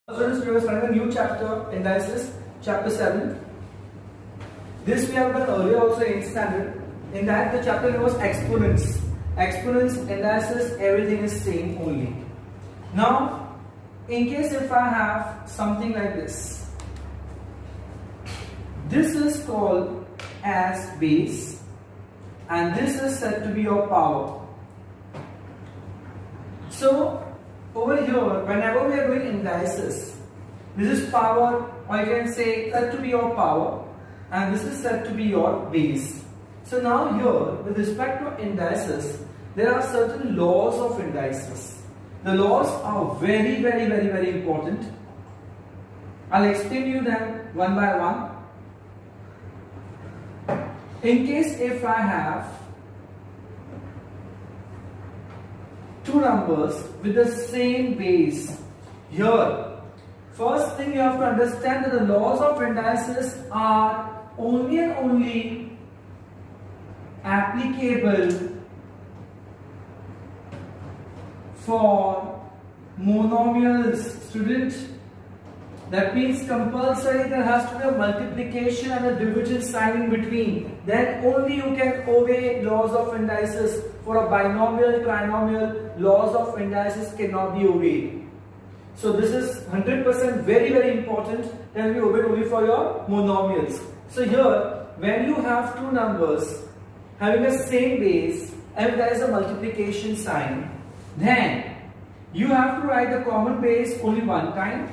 Students, we are starting a new chapter in Indices, chapter 7. This we have done earlier also in 8th standard. In that the chapter name was exponents. Exponents, indices, everything is same only. Now, in case if I have something like this, this is called as base and this is said to be your power. So, over here, whenever we are doing indices, this is power, or you can say said to be your power, and this is said to be your base. So now here, with respect to indices, there are certain laws of indices. The laws are very important. I'll explain you them one by one. In case if I have two numbers with the same base, here first thing you have to understand that the laws of indices are only and only applicable for monomials, student. That means compulsory there has to be a multiplication and a division sign in between. Then only you can obey laws of indices. For a binomial, trinomial, laws of indices cannot be obeyed. So this is 100% very important that we obey only for your monomials. So here, when you have two numbers having the same base and there is a multiplication sign, then you have to write the common base only one time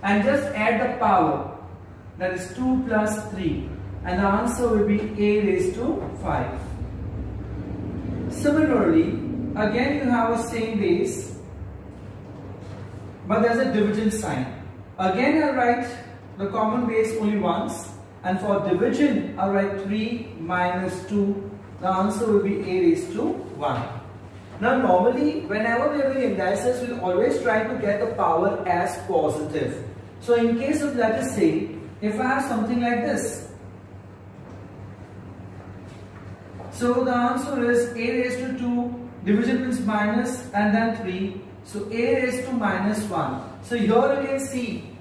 and just add the power, that is 2 plus 3, and the answer will be a raised to 5. Similarly, again you have a same base, but there is a division sign. Again I write the common base only once, and for division I write 3 minus 2, the answer will be a raised to 1. Now normally whenever we are doing indices, we will always try to get the power as positive. So in case of, let us say, if I have something like this, so the answer is a raised to 2, division means minus and then 3, so a raised to minus 1. So here you can see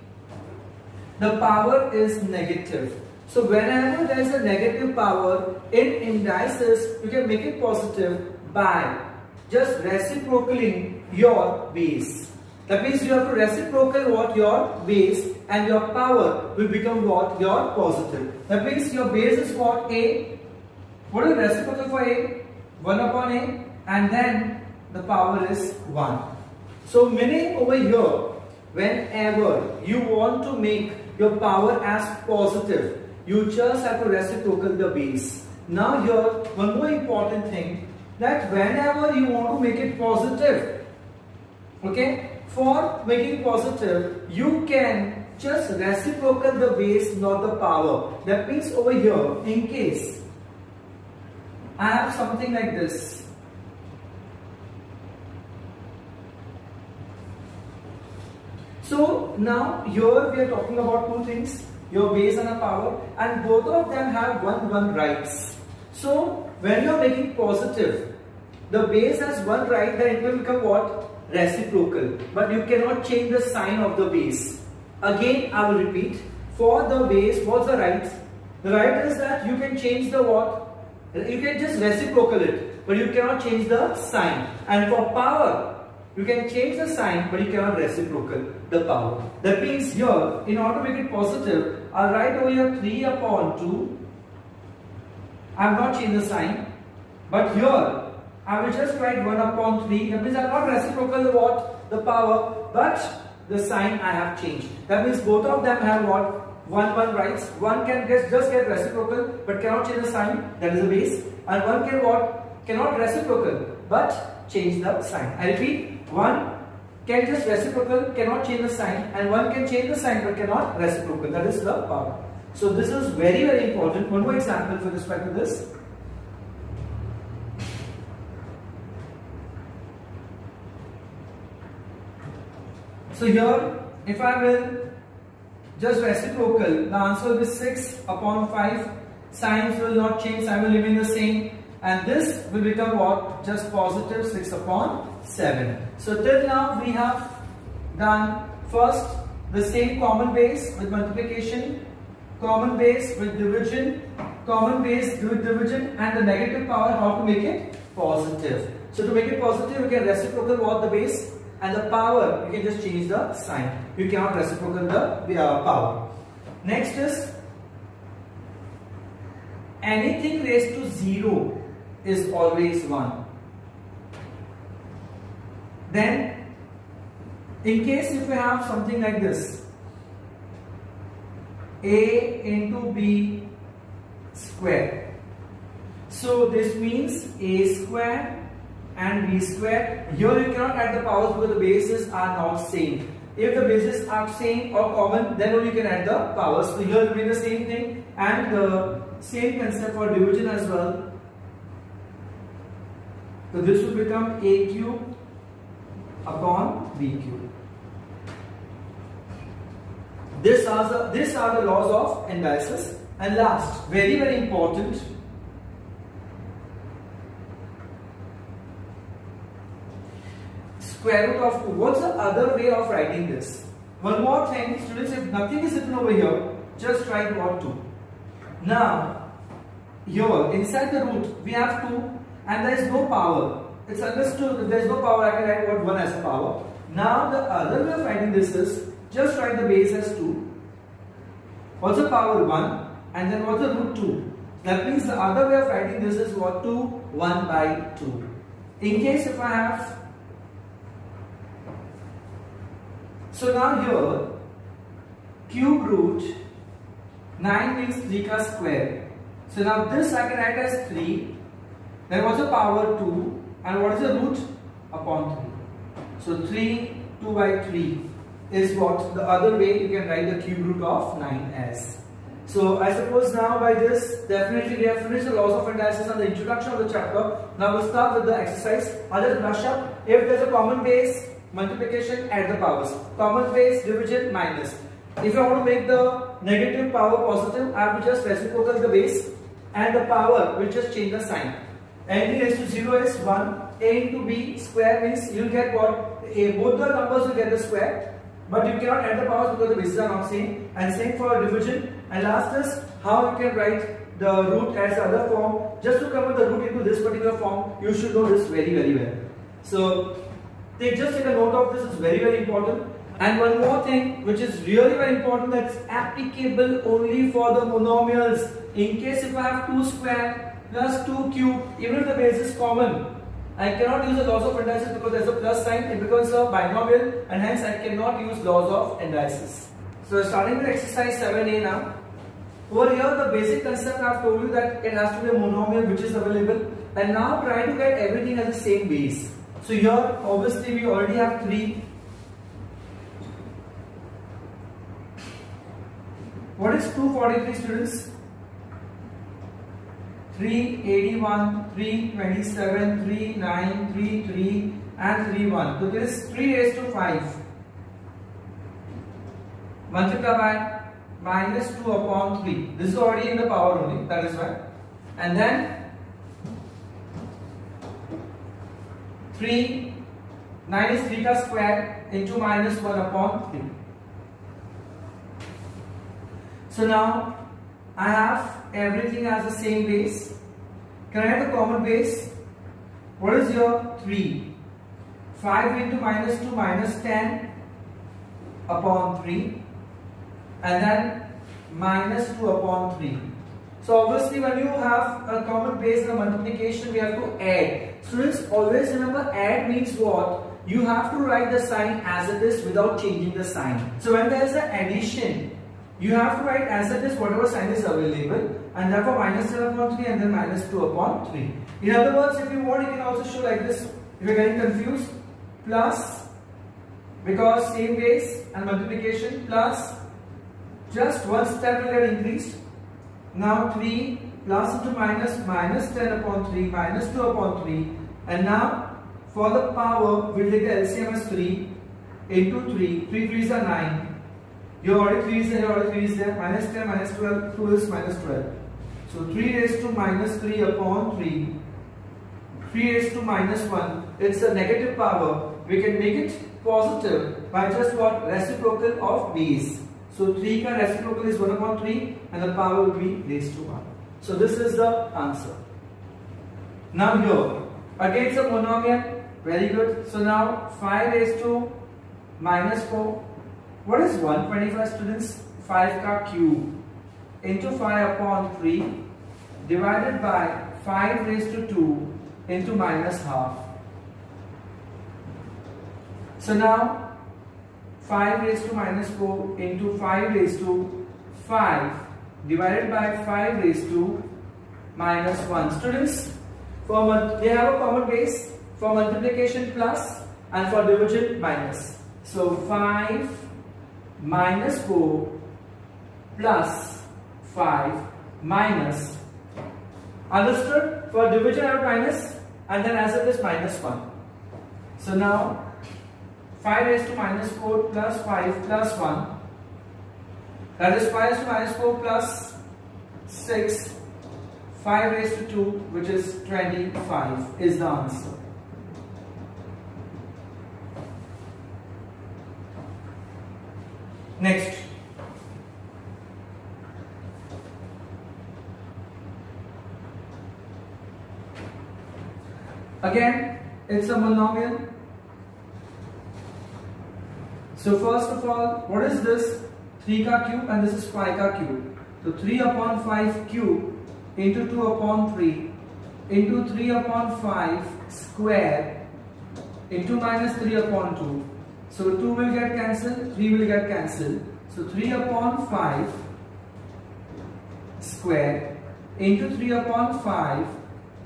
the power is negative. So whenever there is a negative power in indices, you can make it positive by just reciprocaling your base. That means you have to reciprocal what your base, and your power will become what your positive. That means your base is what, a. What is reciprocal for a? 1 upon a, and then the power is 1. So meaning over here, whenever you want to make your power as positive, you just have to reciprocal the base. Now here, one more important thing, that whenever you want to make it positive, okay, for making positive, you can just reciprocal the base, not the power. That means over here, in case I have something like this, so now here we are talking about two things, your base and a power, and both of them have one rights. So when you are making positive, the base has one right, then it will become what? Reciprocal. But you cannot change the sign of the base. Again I will repeat, for the base, what's the right? The right is that you can change the what? You can just reciprocal it, but you cannot change the sign. And for power, you can change the sign, but you cannot reciprocal the power. That means here, in order to make it positive, I'll write over here 3 upon 2. I have not changed the sign, but here I will just write 1 upon 3. That means I have not reciprocal what? The power, but the sign I have changed. That means both of them have what? 1 rights. One can just get reciprocal but cannot change the sign, that is the base, and one can what? Cannot reciprocal but change the sign. I repeat, one can just reciprocal, cannot change the sign, and one can change the sign but cannot reciprocal, that is the power. So this is very important. One more example with respect to this. So here, if I will just reciprocal, the answer will be 6 upon 5. Signs will not change, sign will remain the same, and this will become what? Just positive 6 upon 7. So till now we have done First, the same common base with multiplication, common base with division, common base with division, and the negative power, how to make it positive. So to make it positive, you can reciprocal what the base, and the power, you can just change the sign. You cannot reciprocal the power. Next is anything raised to 0 is always 1. Then, in case if we have something like this, a into b square. So this means a square and b square. Here you cannot add the powers because the bases are not same. If the bases are same or common, then only you can add the powers. So here will be the same thing, and the same concept for division as well. So this will become a cube upon b cube. These are the laws of indices. And last, very very important, square root of 2. What's the other way of writing this? One more thing, students, if nothing is written over here, just write what 2. Now, here inside the root we have 2 and there is no power. It's understood if there is no power, I can write what 1 as a power. Now the other way of writing this is just write the base as 2. What's the power? 1, and then what's the root 2? That means the other way of writing this is what 2? 1 by 2. In case if I have, so now here cube root 9 means 3 ka square. So now this I can write as 3. Then what's the power? 2, and what is the root? Upon 3. So 3 2 by 3 is what the other way you can write the cube root of 9 as. So I suppose now by this definitely we have finished the laws of indices and the introduction of the chapter. Now we'll start with the exercise. I'll just brush up. If there's a common base, multiplication, add the powers. Common base, division, minus. If I want to make the negative power positive, I have to just reciprocal the base, and the power will just change the sign. Anything raised to 0 is 1. A into b square means you'll get what? Both the numbers will get the square, but you cannot add the powers because the bases are not same. And same for division. And last is how you can write the root as the other form. Just to convert the root into this particular form, you should know this very very well. So just take a note of this, it's very very important. And one more thing which is really very important, that's applicable only for the monomials. In case if I have 2 square plus 2 cube, even if the base is common, I cannot use the laws of indices because there is a plus sign. It becomes a binomial, and hence I cannot use laws of indices. So starting with exercise 7a now. Over here the basic concept I have told you that it has to be a monomial which is available, and now try to get everything as the same base. So here obviously we already have 3. What is 243, students? 381, 327, 39, 33 and 31. So this is 3 raised to 5. Multiply by minus 2 upon 3. This is already in the power only, that is why. And then 9 is 3 ka square into minus 1 upon 3. So now I have everything as the same base. Can I have the common base? What is your 3? 5 into minus 2 minus 10 upon 3, and then minus 2 upon 3. So obviously when you have a common base and a multiplication, we have to add. Students, always remember, add means what? You have to write the sign as it is without changing the sign. So when there is an addition, you have to write as it is whatever sign is available, and therefore minus 7 upon 3 and then minus 2 upon 3. In other words, if you want, you can also show like this. If you are getting confused, plus, because same base and multiplication, plus, just one step will get increased. Now 3 plus into minus, minus 10 upon 3, minus 2 upon 3, and now for the power, we'll take the LCM as 3 into 3, 3 3s are 9. Here already 3 is there, here already 3 is there, minus 10, minus 12, 2 is minus 12. So 3 raised to minus 3 upon 3, 3 raised to minus 1, it's a negative power, we can make it positive by just what? Reciprocal of base. So 3 ka reciprocal is 1 upon 3 and the power will be raised to 1. So this is the answer. Now here, again it's a monomial. Very good. So now 5 raised to minus 4. What is 125 students? 5 ka cube into 5 upon 3 divided by 5 raised to 2 into minus half. So now 5 raised to minus 4 into 5 raised to 5 divided by 5 raised to minus 1. Students, they have a common base for multiplication plus and for division minus. So 5 minus 4 plus 5 minus. Understood? For division I have minus and then as it is minus 1. So now 5 raised to minus 4 plus 5 plus 1. That is 5 raised to minus 4 plus 6. 5 raised to 2, which is 25 is the answer. Next. Again, it's a monomial. So first of all, what is this? 3 ka cube and this is 5 ka cube. So 3 upon 5 cube into 2 upon 3 into 3 upon 5 square into minus 3 upon 2. So 2 will get cancelled, 3 will get cancelled. So 3 upon 5 square into 3 upon 5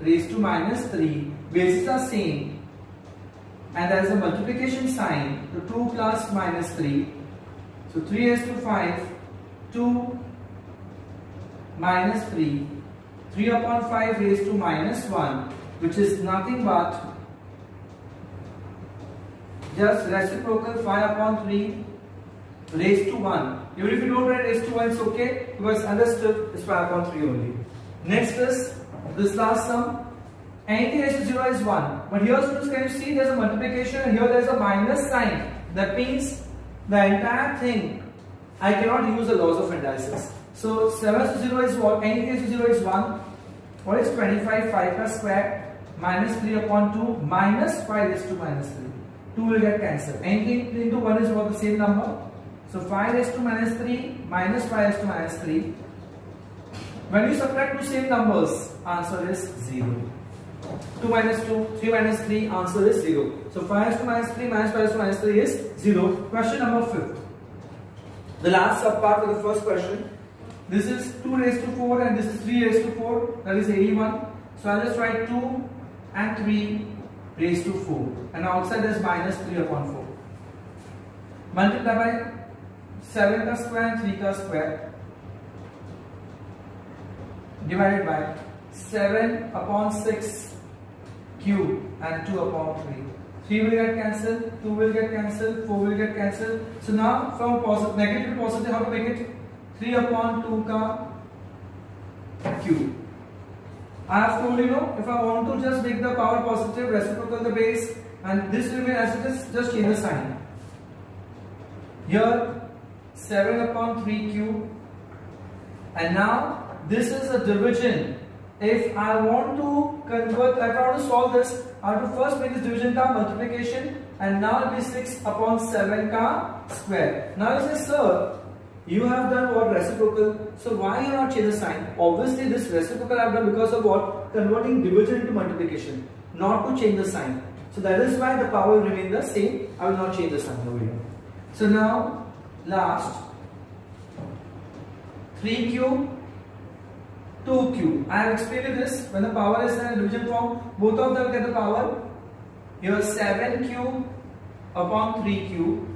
raised to minus 3. Bases are same and there is a multiplication sign. So 2 plus minus 3. So 3 raised to 5, 2 minus 3. 3 upon 5 raised to minus 1, which is nothing but just reciprocal 5 upon 3 raised to 1. Even if you don't write raised to 1, it's okay because understood is 5 upon 3 only. Next is this last sum. Anything raised to 0 is 1. But here, students, can you see there's a multiplication and here there's a minus sign. That means the entire thing, I cannot use the laws of indices. So 7 raised to 0 is what? Anything raised to 0 is 1. What is 25? 5 plus square minus 3 upon 2 minus 5 raised to minus 3. 2 will get cancelled. Anything into 1 is what? The same number. So 5 raised to minus 3 minus 5 raised to minus 3. When you subtract two same numbers, answer is 0. 2 minus 2, 3 minus 3, answer is 0. So 5 raised to minus 3 minus 5 raised to minus 3 is 0. Question number 5. The last subpart of the first question. This is 2 raised to 4 and this is 3 raised to 4, that is 81. So I'll just write 2 and 3 raised to 4 and outside is minus 3 upon 4. Multiply by 7 ka square and 3 ka square divided by 7 upon 6 cube and 2 upon 3. 3 will get cancelled, 2 will get cancelled, 4 will get cancelled. So now from negative to positive, how to make it? 3 upon 2 ka cube. I have told you, if I want to just make the power positive, reciprocal the base, and this will be as it is, just change the sign. Here 7 upon 3 cube, and now this is a division. If I want to convert, if I want to solve this, I have to first make this division ka multiplication, and now it will be 6 upon 7 ka square. Now you say, sir, you have done what? Reciprocal. So why you not change the sign? Obviously this reciprocal I have done because of what? Converting division into multiplication, not to change the sign. So that is why the power will remain the same. I will not change the sign over here. So now last 3 cube, 2 cube. I have explained this. When the power is in a division form, both of them get the power. Here 7 cube upon 3 cube,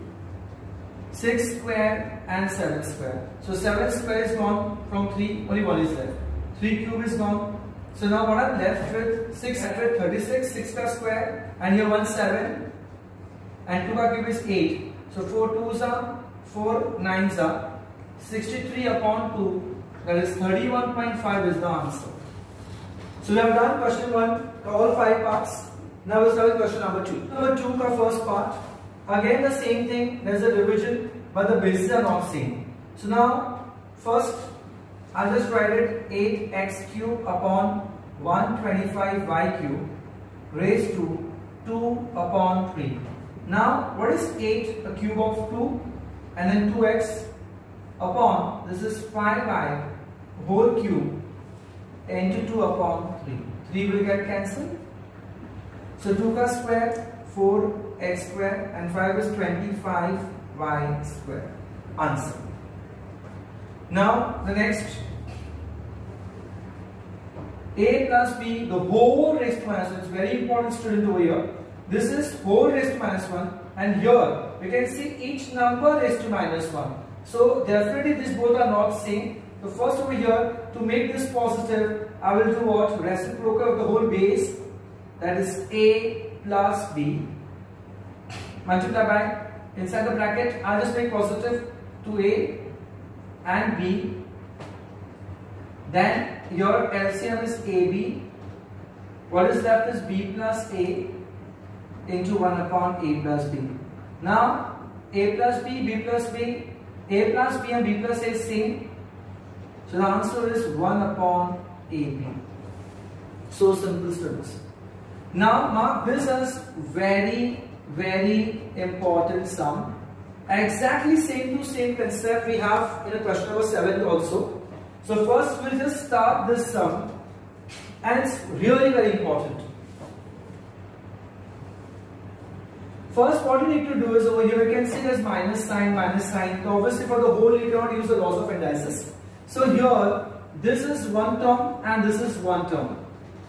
6 square and 7 square. So 7 square is gone from 3, only 1 is left. 3 cube is gone. So now what I'm left with? 6 with 36, 6 ka square, and here 1 7 and 2 ka cube is 8. So 4 2s are 4 9s are 63 upon 2, that is 31.5 is the answer. So we have done question 1, all 5 parts. Now we'll start with question number 2. Number 2 का first part. Again the same thing, there's a division, but the bases are not same. So now, first, I'll just write it 8x cube upon 125y cube raised to 2 upon 3. Now, what is 8? A cube of 2 and then 2x upon, this is 5y whole cube into 2 upon 3. 3 will get cancelled. So 2 ka square, 4x square, and 5 is 25y square. Answer. Now the next, a plus b, the whole raised to minus 1. It's very important, student, over here. This is whole raised to minus 1, and here you can see each number raised to minus 1. So definitely these both are not same. So first over here, to make this positive, I will do what? Reciprocal of the whole base, that is a plus b, multiply by, inside the bracket, I'll just make positive to a and b. Then your LCM is AB. What is left is b plus a into 1 upon a plus b. Now a plus b, b plus b, a plus b and b plus a is same. So the answer is 1 upon ab. So simple, students. Now mark this as very, very important sum. Exactly same to same concept we have in a question number 7 also. So first we'll just start this sum, and it's really very important. First what you need to do is, over here you can see there's minus sign. So obviously for the whole you cannot use the laws of indices. So here this is one term and this is one term.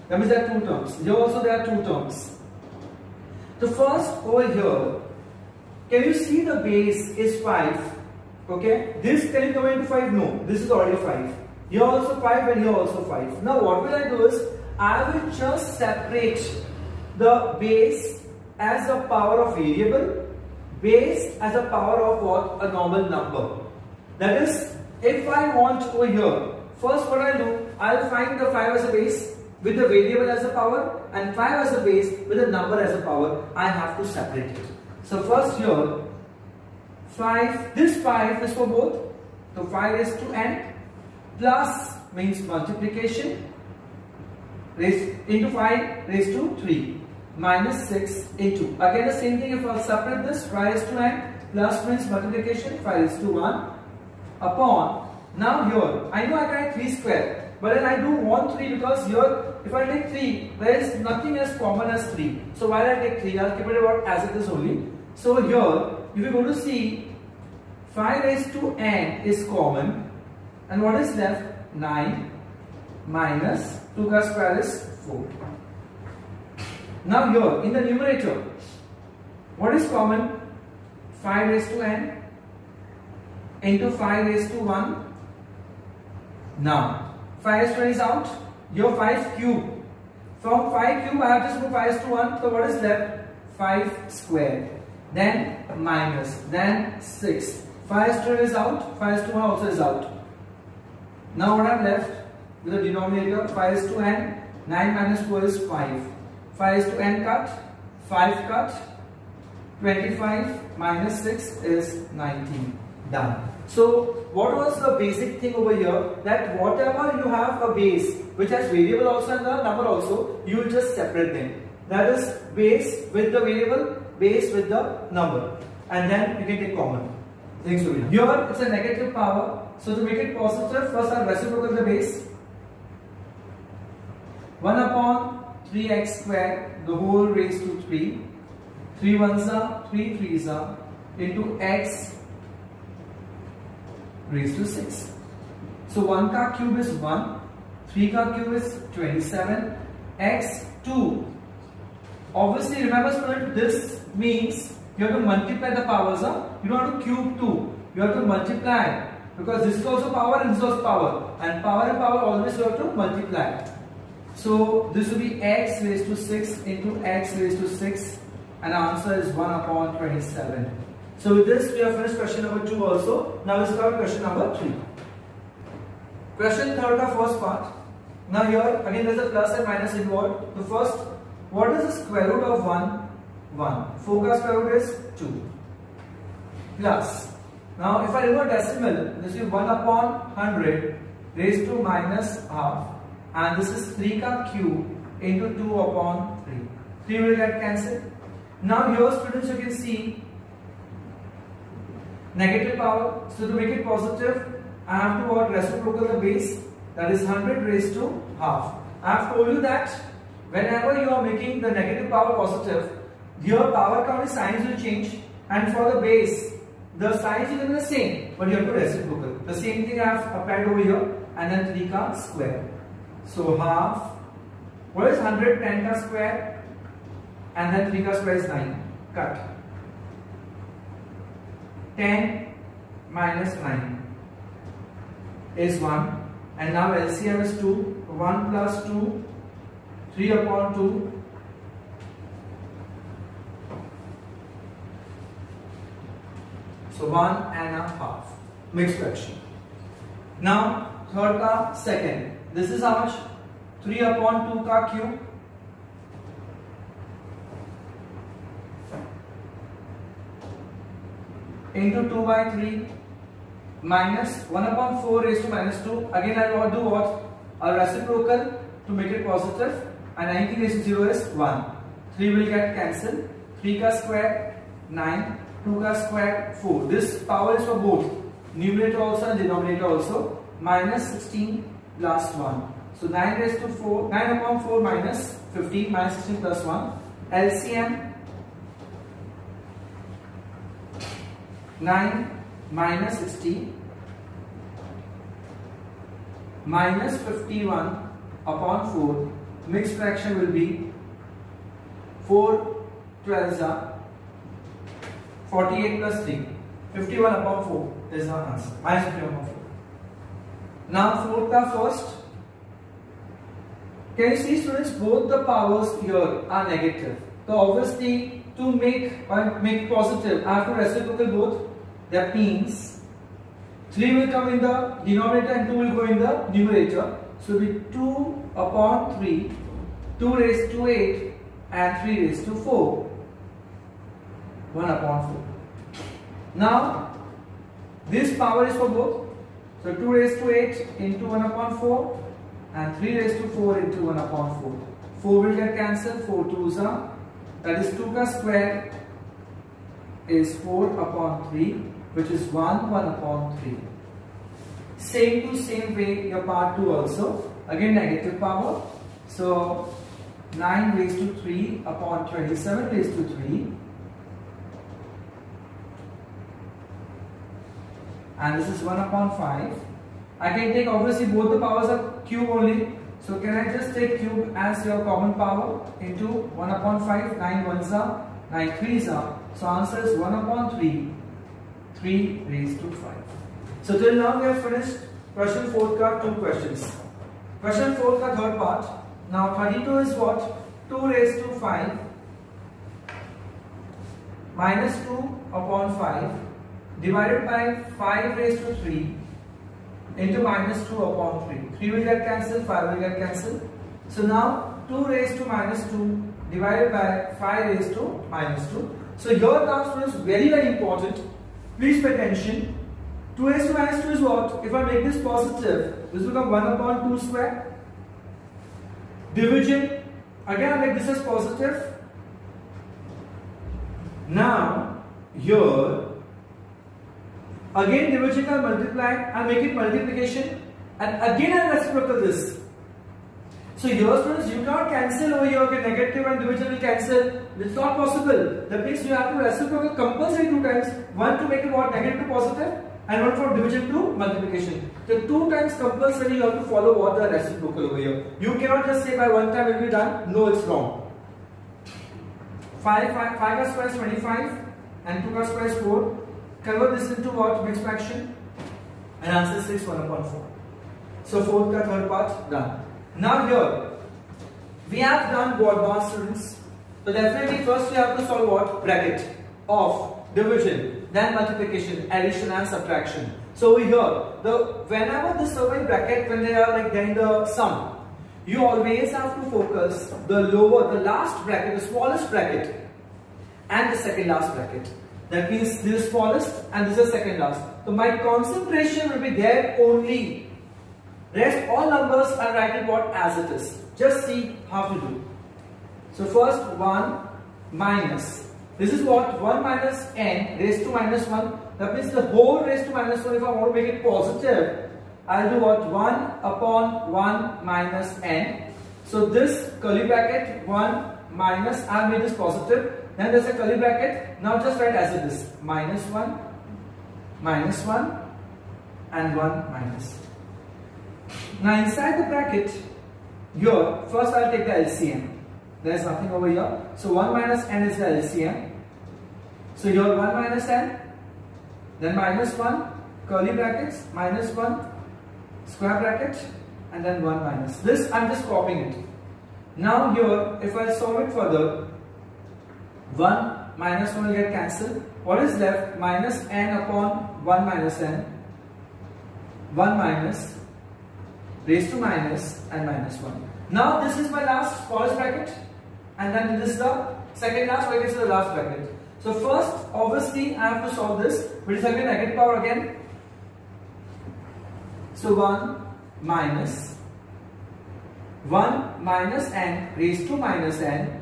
That means there are two terms. Here also there are two terms. So first over here, can you see the base is 5? Okay, this can you convert into 5? No, this is already 5. Here also 5 and here also 5. Now what will I do is, I will just separate the base as a power of variable, base as a power of what? A normal number. That is, if I want over here, first what I do, I'll find the 5 as a base with the variable as a power and 5 as a base with a number as a power. I have to separate it. So first here, 5, this 5 is for both. So 5 raised to n, plus means multiplication, raised into 5 raised to 3, minus 6 into. Again the same thing, if I separate this, 5 raised to n, plus means multiplication, 5 raised to 1, upon. Now here, I know I can write 3 square, but then I do want 3 because here, if I take 3, there is nothing as common as 3. So while I take 3, I'll keep it about as it is only. So here, if you go to see, 5 raised to n is common, and what is left? 9 minus 2 ka square is 4. Now here, in the numerator, what is common? 5 raised to n into 5 raised to 1. Now, 5 raised to n is out. Your 5 cube. From 5 cube, I have just moved 5 raised to 1. So what is left? 5 square. Then minus. Then 6. 5 raised to n is out. 5 raised to 1 also is out. Now what I am left with the denominator? 5 raised to n. 9 minus 4 is 5. 5 raised to n cut. 5 cut. 25 minus 6 is 19. Done. So what was the basic thing over here? That whatever you have a base which has variable also and the number also, you will just separate them. That is base with the variable, base with the number, and then you can take common. Things to be done. Here it's a negative power. So to make it positive, first I'll reciprocate the base. 1 upon 3x square, the whole raised to 3. 3 ones are 3 3s are into x raised to 6. So 1 ka cube is 1, 3 ka cube is 27, x 2. Obviously remember student, this means you have to multiply the powers. You don't have to cube 2, you have to multiply, because this is also power and this is also power, and power always you have to multiply. So this will be x raised to 6 into x raised to 6, and answer is 1 upon 27. So with this we have finished question number 2 also. Now let's start question number 3. Question third ka first part. Now here again there is a plus and minus involved. The first what is the square root of 1? 1. 4 का square root is 2. Plus, now if I remove decimal, this is 1 upon 100 raised to minus half, and this is 3 ka cube into 2 upon 3. 3 will get cancelled. Now here students, you can see negative power. So to make it positive, I have to reciprocal the base, that is 100 raised to half. I have told you that whenever you are making the negative power positive, your power count signs will change, and for the base, the signs will be the same, but you have to reciprocal. The same thing I have applied over here, and then 3 ka square. So half, what is 100? 10 ka square, and then 3 ka square is 9. Cut. 10 minus 9 is 1, and now LCM is 2. 1 plus 2, 3 upon 2. So 1.5 mixed fraction. Now third ka second. This is how much? 3 upon 2 ka cube into 2 by 3 minus 1 upon 4 raised to minus 2. Again I will do what? A reciprocal to make it positive, and anything raised to 0 is 1. 3 will get cancelled. 3 ka square 9, 2 ka square 4. This power is for both numerator also and denominator also. Minus 16 plus 1. So 9 raised to 4, 9 upon 4 minus 15 minus 16 plus 1. LCM 9 minus 60 minus 51 upon 4. Mixed fraction will be 4 12s are 48 plus 3. 51 upon 4 is our answer. Minus 51 upon 4. Now fourth ka first. Can you see students, both the powers here are negative. So obviously to make positive, I have to reciprocal both. That means 3 will come in the denominator and 2 will go in the numerator. So it will be 2 upon 3, 2 raised to 8 and 3 raised to 4. 1 upon 4. Now this power is for both. So 2 raised to 8 into 1 upon 4 and 3 raised to 4 into 1 upon 4. 4 will get cancelled. 4 2s are, that is 2 ka square is 4 upon 3, which is 1 upon 3. Same to same way your part 2 also. Again negative power. So 9 raised to 3 upon 27 raised to 3. And this is 1 upon 5. I can take, obviously both the powers are cube only. So can I just take cube as your common power into 1 upon 5. 9 1s are, 9 3s are. So answer is 1 upon 3. 3 raised to 5. So till now we have finished question 4 ka 2 questions. Question 4 ka third part. Now 32 is what? 2 raised to 5 minus 2 upon 5 divided by 5 raised to 3 into minus 2 upon 3. 3 will get cancelled, 5 will get cancelled. So now 2 raised to minus 2 divided by 5 raised to minus 2. So here comes is very important. Please pay attention. 2 raised to minus 2 is what? If I make this positive, this will become 1 upon 2 square. Division, again I make this as positive. Now here again division or multiply, I make it multiplication, and again I reciprocal this. So here students, you cannot cancel over here, okay, negative and division will cancel. It's not possible. That means you have to reciprocal compulsory 2 times. One to make it what? Negative to positive, and one for division to multiplication. So 2 times compulsory you have to follow what the reciprocal over here. You cannot just say by 1 time it will be done. No, it's wrong. 5 ka square is 25 and 2 ka square is 4. Convert this into what? Mixed fraction, and answer is 6 1 upon 4. So fourth ka third part done. Now here we have done what, advanced students? So definitely first we have to solve what? Bracket of division, then multiplication, addition and subtraction. So over here, whenever this survey bracket, when they are like then the sum, you always have to focus the last bracket, the smallest bracket, and the second last bracket. That means this is smallest and this is second last. So my concentration will be there only. Rest all numbers are writing what as it is. Just see how to do. So first 1 minus. This is what 1 minus n raised to minus 1. That means the whole raised to minus 1. If I want to make it positive, I'll do what? 1 upon 1 minus n. So this curly bracket 1 minus, I made this positive. Then there's a curly bracket. Now just write as it is. Minus 1 and 1 minus. Now inside the bracket, here, first I'll take the LCM. There is nothing over here. So 1 minus n is the LCM. So here 1 minus n, then minus 1, curly brackets, minus 1, square bracket, and then 1 minus. This I'm just copying it. Now here, if I solve it further, 1 minus 1 will get cancelled. What is left? Minus n upon 1 minus n. 1 minus raised to minus and minus 1. Now this is my last smallest bracket, and then this is the second last bracket, is the last bracket. So first, obviously, I have to solve this, which is again negative power again. So 1 minus n raised to minus n.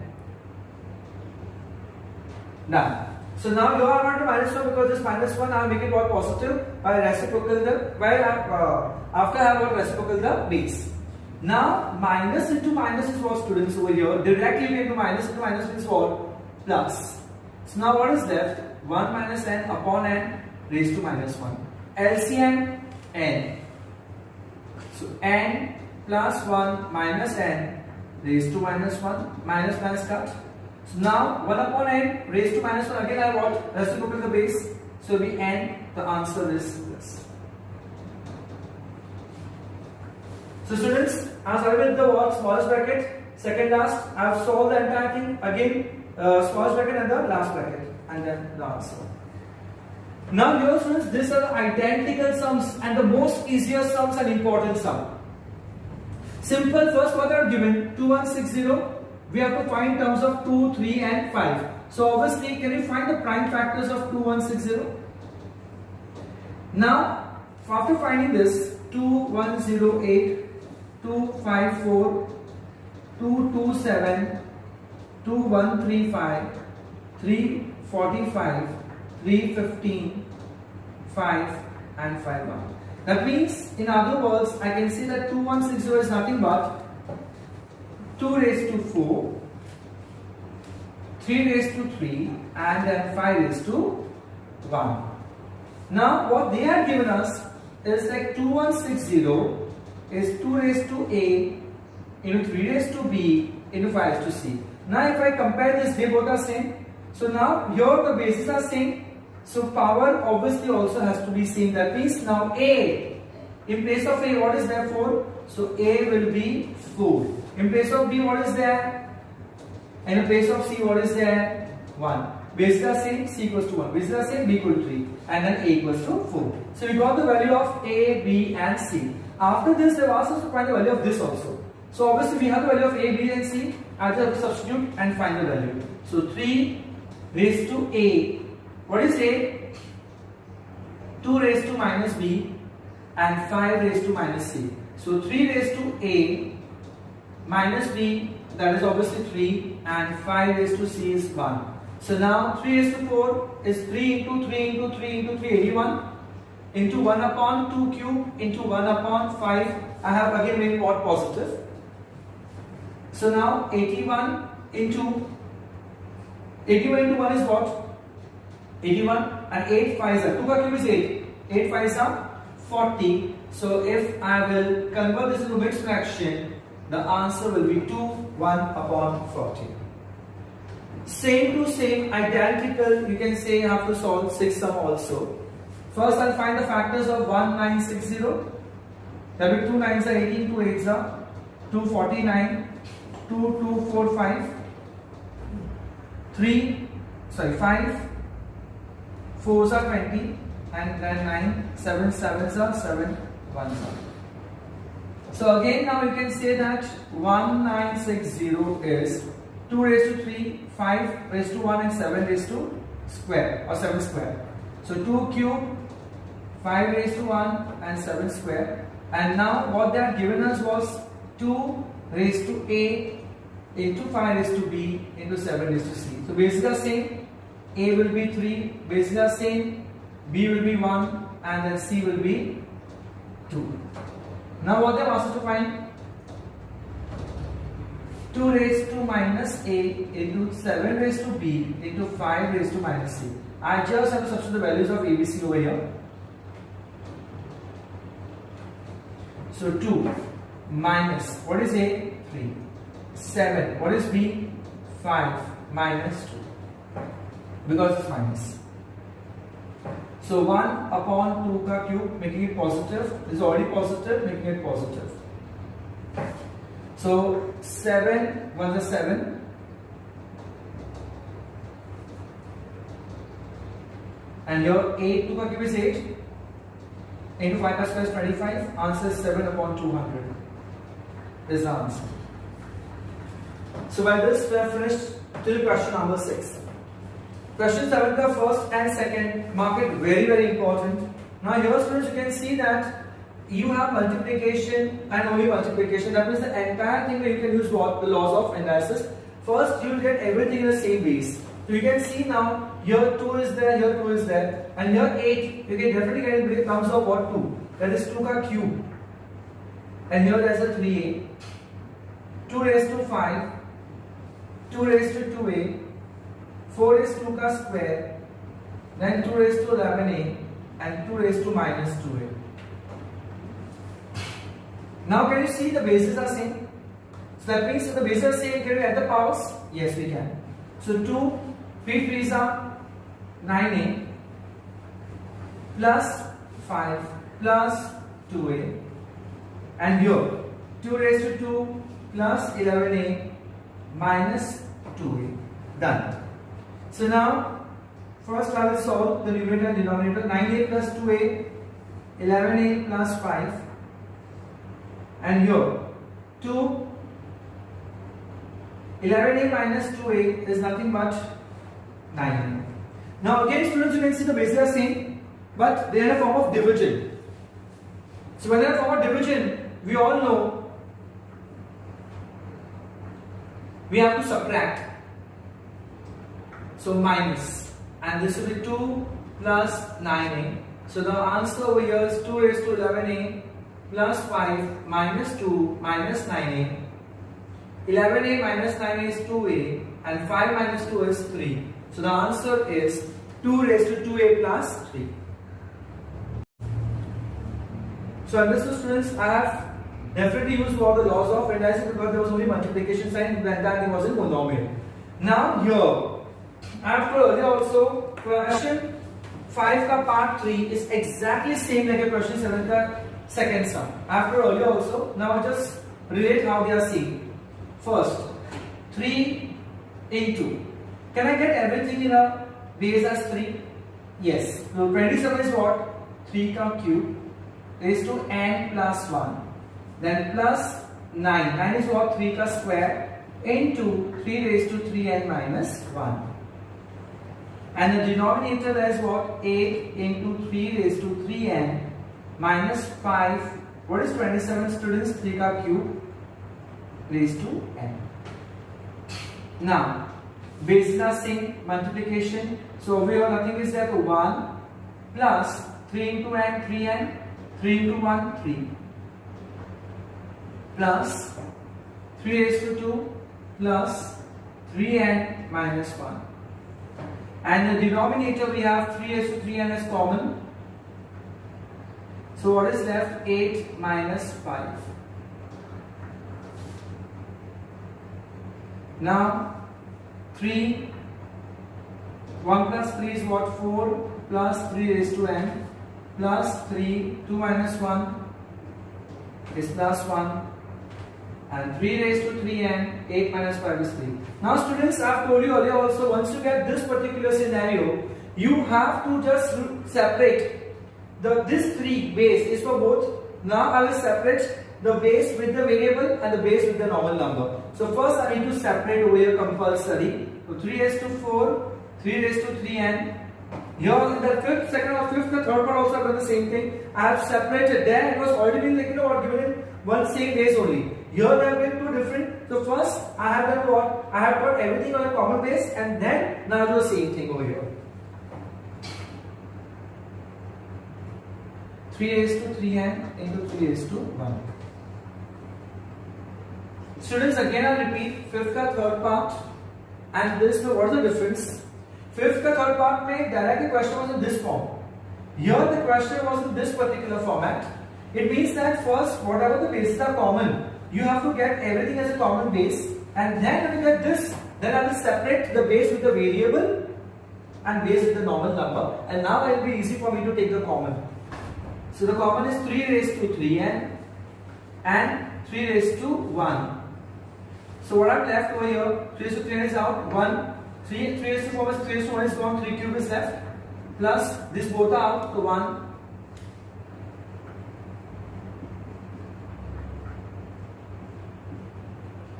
Done. So now you are not to minus 1 because this minus 1 I will make it what positive by reciprocal the after I have got reciprocal the base. Now minus into minus is what, students, over here directly we into minus into minus means what? Plus. So now what is left? 1 minus n upon n raised to minus 1. LCM n. So n plus 1 minus n raised to minus 1, minus minus cut. So now 1 upon n raised to minus 1, again I want reciprocal the base. So we n, the answer is this. So students, I have started with the what? Smallest bracket, second last. I have solved the entire thing. Again, smallest bracket and the last bracket, and then the answer. Now here students, these are the identical sums and the most easiest sums and important sum. Simple, first what are given? 2160. We have to find terms of 2, 3 and 5. So obviously, can you find the prime factors of 2160? Now, after finding this, 2108, 254, 227, 2135, 345, 315, 5 and 51. That means, in other words, I can say that 2160 is nothing but 2 raised to 4, 3 raised to 3 and then 5 raised to 1. Now what they have given us is like 2160 is 2 raised to A into 3 raised to B into 5 raised to C. Now if I compare this, they both are same. So now here the bases are same. So power obviously also has to be same. That means now A, in place of A, what is there? 4. So A will be 4. In place of B, what is there? And in place of C, what is there? 1. Bases are same, C equals to 1. Bases are same, B equals to 3. And then A equals to 4. So we got the value of A, B and C. After this, they asked us to find the value of this also. So obviously we have the value of A, B and C. I just substitute and find the value. So 3 raised to A. What is A? 2 raised to minus B and 5 raised to minus C. So 3 raised to A minus B, that is obviously 3, and 5 raised to C is 1. So now 3 raised to 4 is 3 into 3 into 3 into 3, 81, into 1 upon 2 cube into 1 upon 5. I have again made what? Positive. So now 81 into 1 is what? 81, and 8 5s are 2 by cube is 8. 8 5s are 40. So if I will convert this into mixed fraction, the answer will be 2, 1 upon 40. Same to same, identical, you can say I have to solve 6 sum also. First I'll find the factors of 1960. That will be 2 9s are 18, 2 8s are 249, 2245, 5 4s are 20, and then 9 7 7s are 7 1s are. So again now you can say that 1960 is 2 raised to 3, 5 raised to 1 and 7 raised to square or 7 square. So 2 cube, 5 raised to 1 and 7 square. And now what they had given us was 2 raised to A into 5 raised to B into 7 raised to C. So bases are same. A will be 3, bases are same. B will be 1 and then C will be 2. Now what they have asked us to find? 2 raised to minus A into 7 raised to B into 5 raised to minus C. I just have to substitute the values of ABC over here. So 2 minus, what is A? 3. 7, what is B? 5 minus 2. Because it's minus. So 1 upon 2 ka cube, making it positive. This is already positive, making it positive. So 7 1 is 7. And your 8 2 ka cube is 8. Into 5 plus 5 is 25. Answer is 7 upon 200. This is the answer. So by this we have finished till question number 6. Question 7, the first and second, mark it very important. Now here students you can see that you have multiplication and only multiplication. That means the entire thing where you can use what? The laws of analysis. First you will get everything in the same base. So you can see now here 2 is there, here 2 is there, and here 8. You can definitely get it terms of what? 2. That is 2 ka cube. And here there is a 3a. 2 raised to 5. 2 raised to 2a. 4 raised to 2 ka square, then 2 raised to 11a and 2 raised to minus 2a. Now can you see the bases are same? So that means if the bases are same, can we add the powers? Yes, we can. So 2, 3 3s are 9a plus 5 plus 2a, and here 2 raised to 2 plus 11a minus 2a. Done. So now, first I will solve the numerator and denominator. 9a plus 2a, 11a plus 5, and here 2, 11a minus 2a is nothing but 9a. Now again students, you can see the bases are same, but they are in a form of division. So when they are in a form of division, we all know we have to subtract. So minus, and this will be 2 plus 9a. So the answer over here is 2 raised to 11a plus 5 minus 2 minus 9a. 11a minus 9a is 2a and 5 minus 2 is 3. So the answer is 2 raised to 2a plus 3. So understood students, I have definitely used all the laws of analysis because there was only multiplication sign, when that thing was in monomial. Now here, after earlier also, question 5 ka part 3 is exactly same like a question 7 ka second sum. After earlier also, now I just relate how they are seen. First, 3 into. Can I get everything in a base as 3? Yes. So 27 is what? 3 ka cube raised to n plus 1. Then plus 9. 9 is what? 3 ka square into 3 raised to 3n minus 1. And the denominator is what? 8 into 3 raised to 3n minus 5. What is 27 students? 3 ka cube raised to n. Now, bases are same, multiplication. So over here nothing is there, so 1 plus 3 into n, 3n, 3 into 1, 3. Plus 3 raised to 2 plus 3n minus 1. And the denominator we have 3 raised to 3n is common. So what is left? 8 minus 5. Now 3, 1 plus 3 is what? 4 plus 3 raised to n plus 3, 2 minus 1 is plus 1. And 3 raised to 3n, 8 minus 5 is 3. Now students, I have told you earlier also, once you get this particular scenario, you have to just separate. This 3 base is for both. Now I will separate the base with the variable and the base with the normal number. So first I need to separate over here compulsory. So 3 raised to 4, 3 raised to 3n. Here in the fifth, second or fifth, the third part also I've done the same thing. I have separated. There it was already been like, or given in one same base only. Here they have been two different. So first I have done what? I have got everything on a common base, and then now I do the same thing over here. 3 raised to 3n into 3 raised to 1. Students, again I'll repeat, fifth का third part and this, what is the difference? Fifth का third part में directly question was in this form. Here the question was in this particular format. It means that first, whatever the bases are common, you have to get everything as a common base, and then when you get this, then I will separate the base with the variable and base with the normal number, and now it will be easy for me to take the common. So the common is 3 raised to 3n and 3 raised to 1. So what I'm left over here, 3 raised to 3n is out, 1, 3 raised to 4 is 3 raised to 1 is gone, 3 cube is left, plus this both are out, so 1.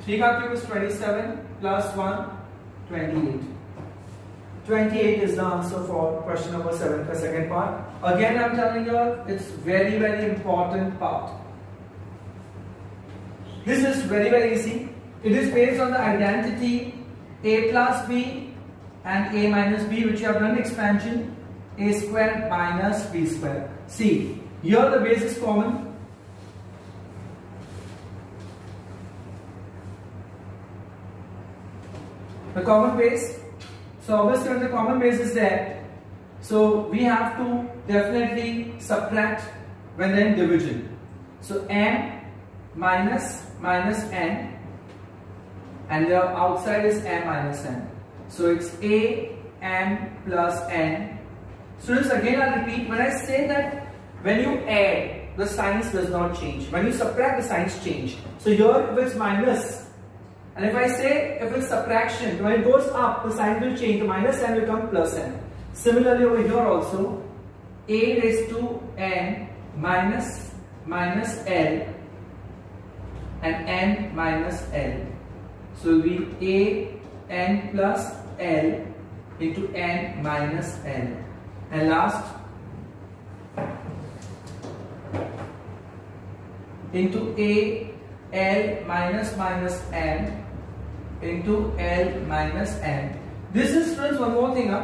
3 का cube is 27 plus 1, 28. 28 is the answer for question number 7, the second part. Again, I'm telling you, it's very, very important part. This is very, very easy. It is based on the identity a plus b and a minus b, which you have done expansion, a square minus b square. See, here the base is common. The common base. So obviously when the common base is there, so we have to definitely subtract when they're in division. So m minus n, and the outside is m minus n. So it's a m plus n. Students, again I repeat, when I say that when you add, the signs does not change. When you subtract, the signs change. So here if it's minus, and if I say if it's subtraction, when it goes up, the sign will change. The minus n will become plus n. Similarly over here also, a raised to n minus l and n minus l. So it will be a n plus l into n minus l. And last, into a l minus n into l minus n. This is, friends, one more thing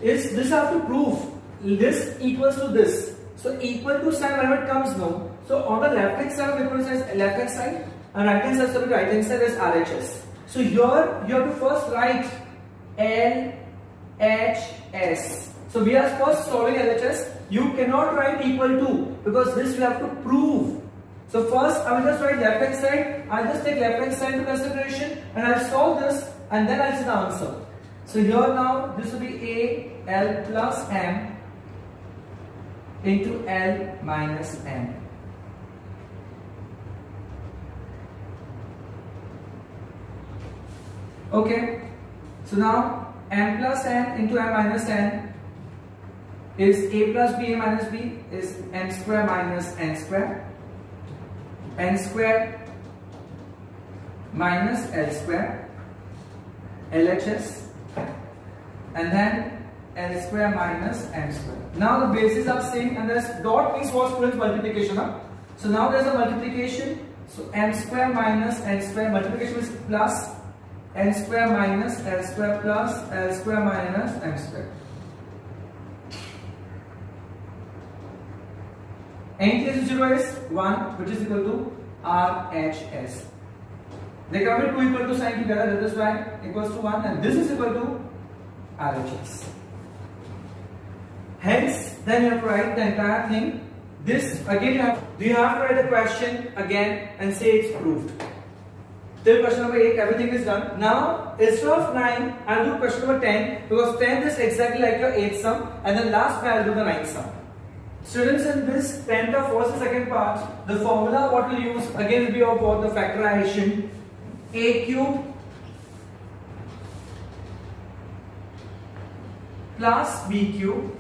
is this I have to prove this equals to this. So equal to sign whenever it comes no. So on the left hand side of equal sign is left hand side, and right hand side, so right hand side is RHS. So here you have to first write LHS. So we are first solving LHS. You cannot write equal to, because this we have to prove. So first I will just write left hand side. I'll just take left hand side into consideration and I'll solve this, and then I'll see the answer. So here now this will be a l plus m into l minus n. Okay. So now m plus n into m minus n is a plus b, a minus b is m square minus n square. N square minus L square, LHS, and then L square minus M square. Now the bases are same, and this dot means what, students? Multiplication. So now there's a multiplication. So M square minus N square, multiplication is plus N square minus L square plus L square minus M square. N equals to 0 is 1, which is equal to RHS. They come with 2 equal to sign together, that is why equals to 1, and this is equal to RHS. Hence, then you have to write the entire thing. This again you have to write the question again and say it's proved. Till question number 8, everything is done. Now, instead of 9, I'll do question number 10, because 10 is exactly like your 8th sum, and then last I'll do the 9th sum. Students, in this 10th or first and second part, the formula what we'll use again will be about the factorization a cube plus b cube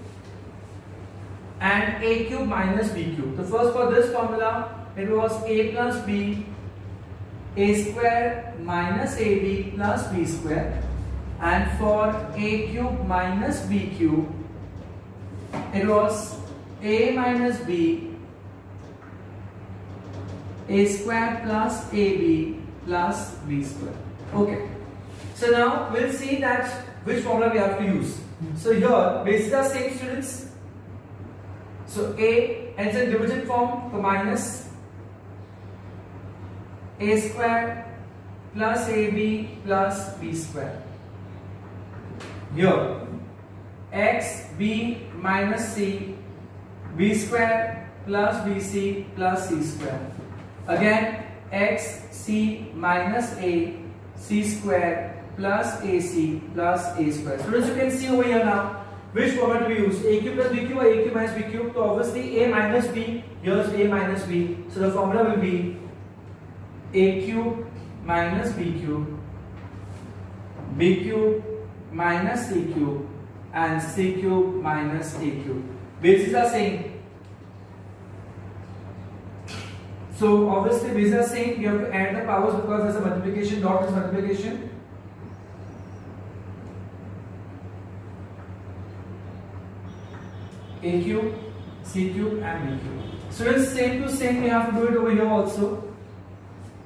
and a cube minus b cube. The first for this formula it was a plus b, a square minus ab plus b square, and for a cube minus b cube, it was a minus b, a square plus ab plus b square. Okay. So now we'll see that which formula we have to use. So here bases are same, students. So a ends in division form for minus a square plus ab plus b square. Here x b minus c, b square plus bc plus c square. Again x c minus a, c square plus ac plus a square. So as you can see over here now, which formula to use? A cube plus b cube or a cube minus b cube? So obviously a minus b, here's a minus b. So the formula will be a cube minus b cube, b cube minus c cube, and c cube minus a cube. Bases are same. So obviously bases are same. We have to add the powers because there's a multiplication. Dot is multiplication. A cube, c cube, and b cube. So it's same to same. We have to do it over here also.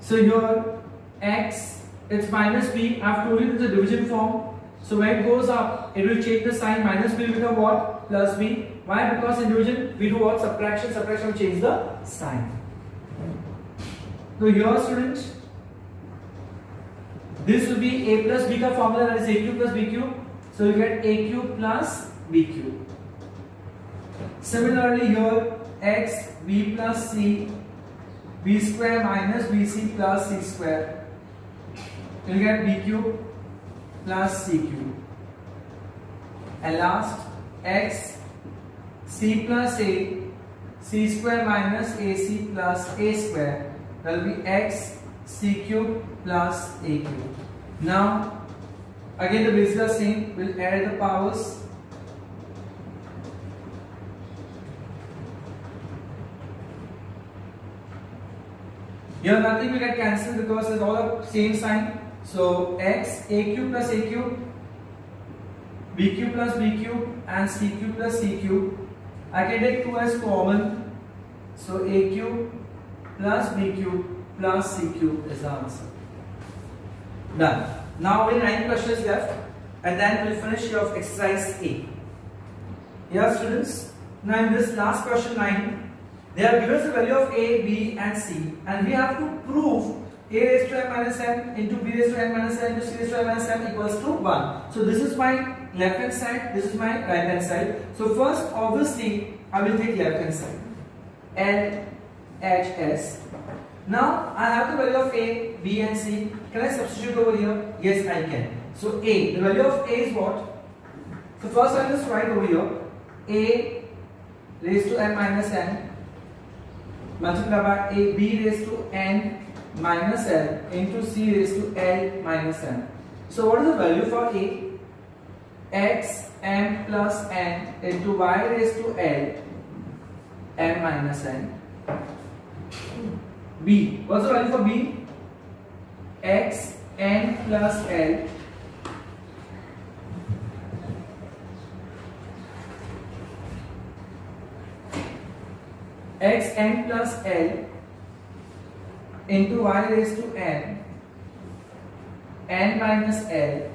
So here x, it's minus b. I have to do it in the division form. So when it goes up, it will change the sign. Minus b will become what? Plus b. Why? Because in division we do what? Subtraction. Subtraction will change the sign. So here, students, this will be a plus b ka formula, that is a cube plus b cube. So you get a cube plus b cube. Similarly here, x b plus c, b square minus bc plus c square. You get b cube plus c cube. And last, x c plus a, c square minus ac plus a square. That will be x c cube plus a cube. Now again the bases are same. We'll add the powers. Here nothing will get cancelled because it's all the same sign. So x a cube plus a cube, b cube plus b cube, and c cube plus c cube. I can take 2 as common. So a cube plus b cube plus c cube is the answer. Done. Now only 9 questions left, and then we'll finish your exercise A. Here students, now in this last question 9, they have given us the value of a, b and c, and we have to prove a raised to n minus n into b raised to n minus n into c raised to n minus n equals to 1. So this is my left hand side, this is my right hand side. So first obviously I will take left hand side. LHS. Now I have the value of a, b and c. Can I substitute over here? Yes, I can. So a, the value of a is what? So first I will just write over here a raised to n minus n multiplied by a b raised to n minus l into c raised to l minus n. So what is the value for a? X m plus n into y raised to l m minus n. B. What's the value for b? X n plus l x n plus l into y raised to n minus l.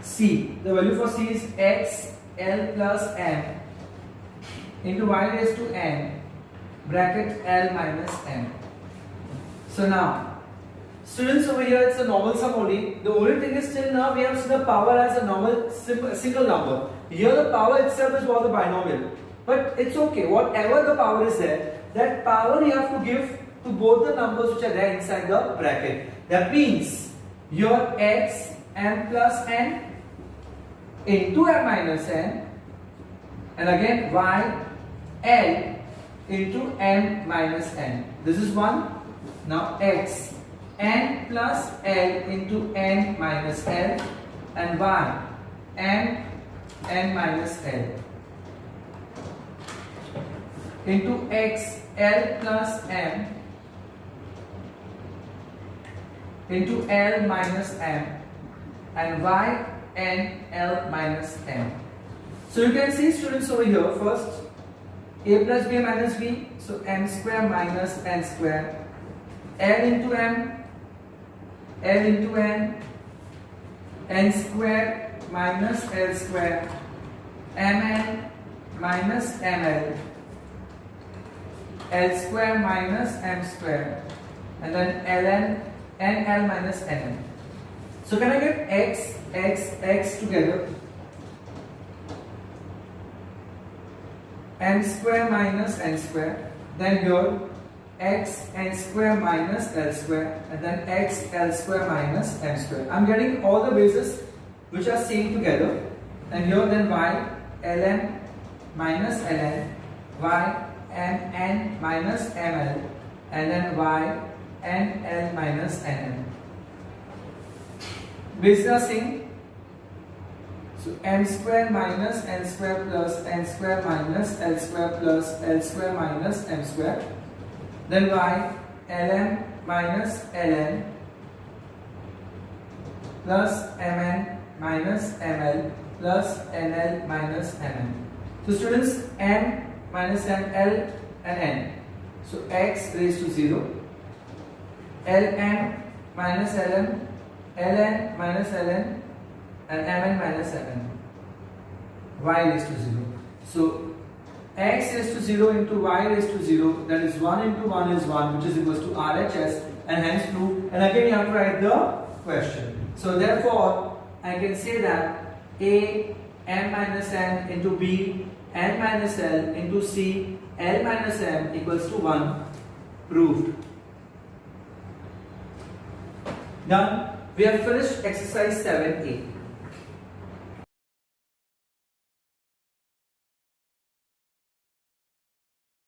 C. The value for c is x l plus m into y raised to n bracket l minus n. So now, students, over here it's a normal sum only. The only thing is till now we have seen the power as a normal single number. Here the power itself is what the binomial. But it's okay, whatever the power is there, that power you have to give to both the numbers which are there inside the bracket. That means your x m plus n into m minus n, and again y l into m minus n. This is one. Now x n plus l into n minus l, and y m n minus l. into x L plus m into L minus m and y n L minus m. So you can see students over here, first a plus b minus b, so m square minus n square, L into m, L into n, n square minus L square, mn minus ml, L square minus m square, and then ln nl minus nn. So can I get x, x, x together? M square minus n square, then here x n square minus l square, and then x l square minus m square. I'm getting all the bases which are same together, and here then y ln minus ln, y mn minus ml, and then y nl minus nn. Bases are same. So m square minus n square plus n square minus l square plus l square minus m square. Then y ln minus ln plus mn minus ml plus nl minus mn. So students, m minus n, l and n. So x raised to 0, lm minus lm, ln minus ln, and mn minus mn, y raised to 0. So x raised to 0 into y raised to 0, that is 1 into 1 is 1, which is equals to RHS, and hence prove. And again you have to write the question. So therefore I can say that a m minus n into b n minus l into c l minus m equals to 1. Proved. Done. We have finished exercise 7a.